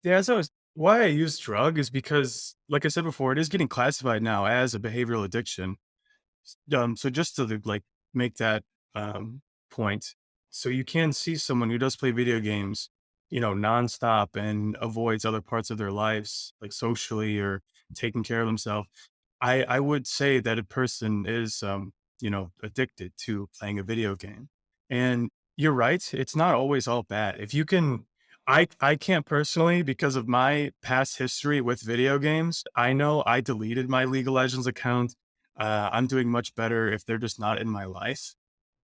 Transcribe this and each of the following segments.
Yeah, so why I use drug is because, like I said before, it is getting classified now as a behavioral addiction. So just to like make that point, so you can see someone who does play video games, nonstop and avoids other parts of their lives, like socially or taking care of themselves. I would say that a person is, addicted to playing a video game. And you're right, it's not always all bad. If you can, I can't personally because of my past history with video games. I know I deleted my League of Legends account. I'm doing much better if they're just not in my life.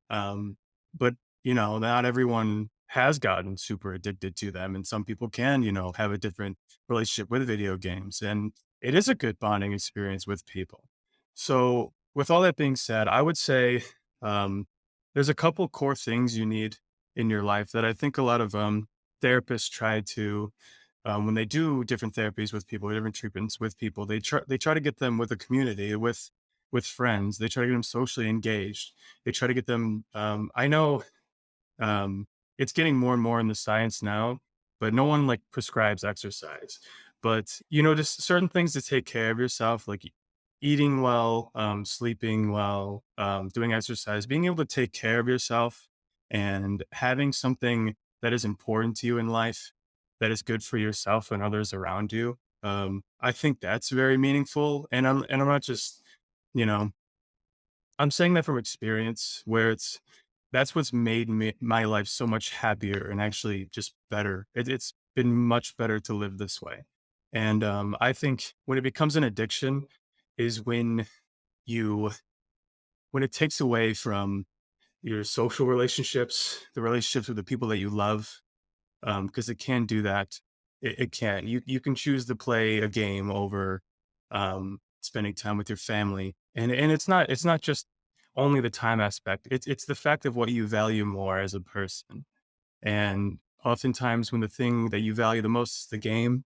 Um, but not everyone has gotten super addicted to them, and some people can, have a different relationship with video games, and it is a good bonding experience with people. So, with all that being said, I would say um, there's a couple core things you need in your life that I think a lot of therapists try to when they do different therapies with people, different treatments with people, they try to get them with a community, with friends. They try to get them socially engaged. They try to get them. I know um, it's getting more and more in the science now, but no one like prescribes exercise. But just certain things to take care of yourself, like eating well, sleeping well, doing exercise, being able to take care of yourself, and having something that is important to you in life that is good for yourself and others around you. I think that's very meaningful, and I'm not just you know I'm saying that from experience where that's what's made my life so much happier and actually just better. It's been much better to live this way. And I think when it becomes an addiction is you when it takes away from your social relationships, the relationships with the people that you love, because it can do that. It can. You can choose to play a game over spending time with your family, and it's not just only the time aspect. It's the fact of what you value more as a person. And oftentimes, when the thing that you value the most is the game,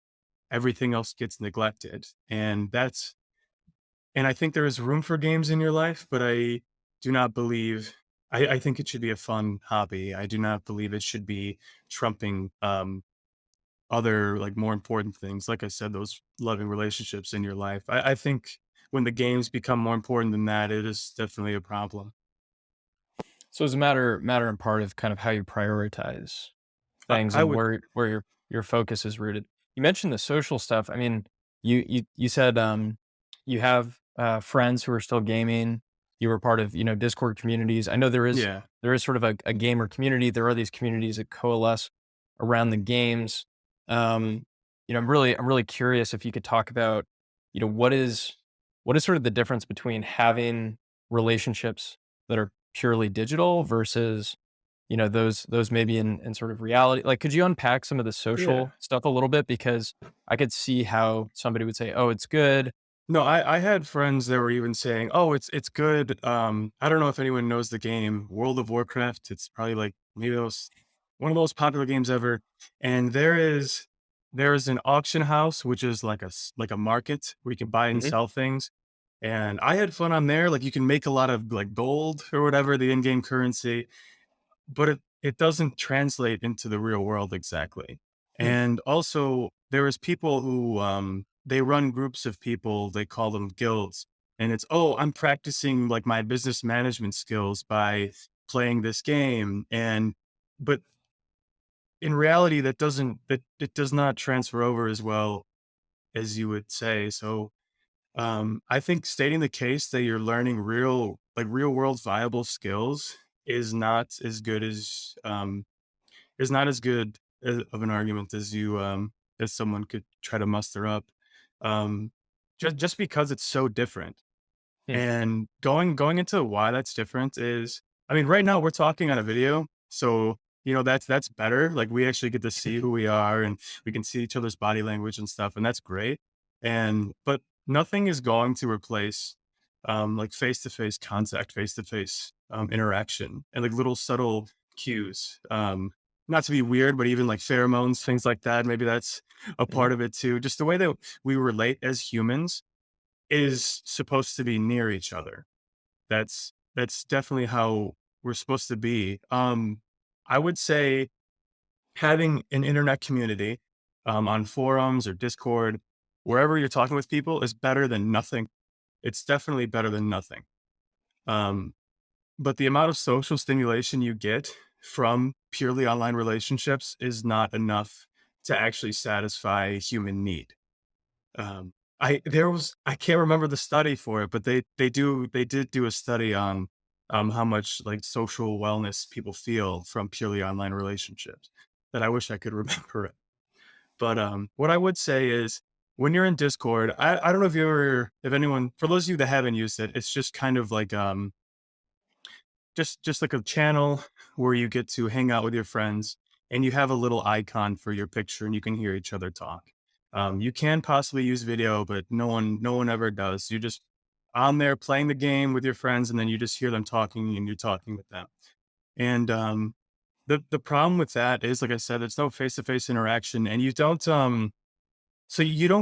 everything else gets neglected, and I think there is room for games in your life, but I do not believe. I think it should be a fun hobby. I do not believe it should be trumping other like more important things. Like I said, those loving relationships in your life. I think when the games become more important than that, it is definitely a problem. So it's a matter in part of kind of how you prioritize things I and would, where your focus is rooted. You mentioned the social stuff. I mean, you said you have friends who are still gaming. You were part of Discord communities. I know yeah. there is sort of a gamer community. There are these communities that coalesce around the games. Um, I'm really curious if you could talk about what is sort of the difference between having relationships that are purely digital versus those maybe in sort of reality. Like, could you unpack some of the Yeah. social stuff a little bit? Because I could see how somebody would say, "Oh, it's good." No, I had friends that were even saying, "Oh, it's good." I don't know if anyone knows the game World of Warcraft. It's probably like maybe those one of the most popular games ever. And there is an auction house, which is like like a market where you can buy and Mhm. sell things. And I had fun on there. Like you can make a lot of like gold or whatever the in-game currency, but it doesn't translate into the real world exactly. Hmm. And also there is people who they run groups of people, they call them guilds. And it's, oh, I'm practicing like my business management skills by playing this game. And but in reality that it does not transfer over as well as you would say. So I think stating the case that you're learning real world viable skills is not as good is not as good of an argument as you as someone could try to muster up. Um, just because it's so different. Hmm. And going into why that's different is, I mean, right now we're talking on a video, so that's better. Like we actually get to see who we are, and we can see each other's body language and stuff, and that's great. And but nothing is going to replace like face to face contact, face to face interaction, and like little subtle cues. Not to be weird, but even like pheromones, things like that. Maybe that's a Mhm. part of it too. Just the way that we relate as humans is supposed to be near each other. That's definitely how we're supposed to be. I would say having an internet community, on forums or Discord, wherever you're talking with people is better than nothing. It's definitely better than nothing. Um, but the amount of social stimulation you get from purely online relationships is not enough to actually satisfy human need. Um, I can't remember the study for it, but they did do a study on how much like social wellness people feel from purely online relationships. That I wish I could remember it. But what I would say is when you're in Discord, I don't know if anyone, for those of you that haven't used it, it's just kind of like just like a channel where you get to hang out with your friends and you have a little icon for your picture and you can hear each other talk. You can possibly use video, but no one ever does. You're just on there playing the game with your friends, and then you just hear them talking and you're talking with them. And the problem with that is, like I said, it's no face to face interaction, and you don't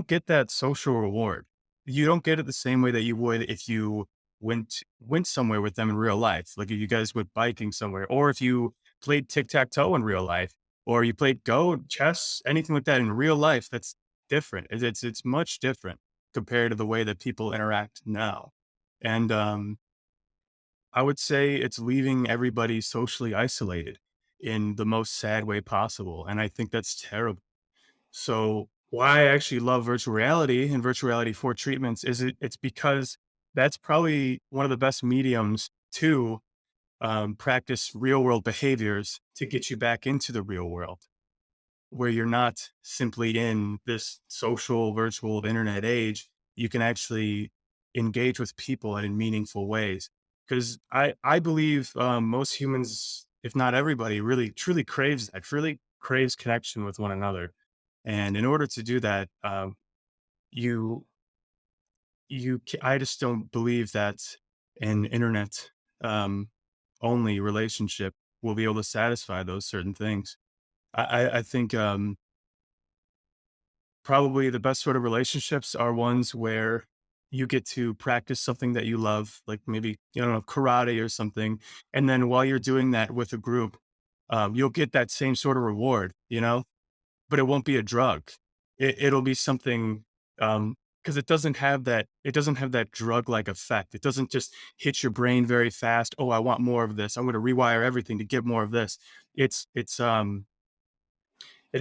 get that social reward. You don't get it the same way that you would if you went somewhere with them in real life. Like if you guys went biking somewhere, or if you played tic-tac-toe in real life, or you played Go, chess, anything like that in real life, that's different. It's much different compared to the way that people interact now. And I would say it's leaving everybody socially isolated in the most sad way possible. And I think that's terrible. So why I actually love virtual reality and virtual reality for treatments is it's because that's probably one of the best mediums to practice real world behaviors to get you back into the real world, where you're not simply in this social virtual internet age. You can actually engage with people in meaningful ways. Because I believe most humans, if not everybody, really truly craves that, really craves connection with one another. And in order to do that, you I just don't believe that an internet um, only relationship will be able to satisfy those certain things. I think probably the best sort of relationships are ones where you get to practice something that you love, like maybe, you know, karate or something. And then while you're doing that with a group, you'll get that same sort of reward, you know, but it won't be a drug. It'll be something, because it doesn't have that drug-like effect. It doesn't just hit your brain very fast. "Oh, I want more of this. I'm gonna rewire everything to get more of this." It's it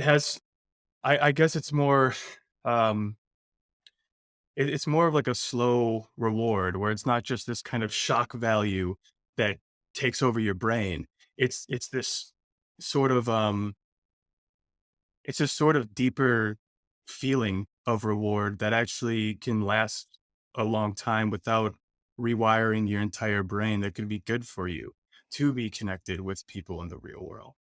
has I guess it's more, um, it's more of like a slow reward where it's not just this kind of shock value that takes over your brain. It's this sort of, it's a sort of deeper feeling of reward that actually can last a long time without rewiring your entire brain, that could be good for you to be connected with people in the real world.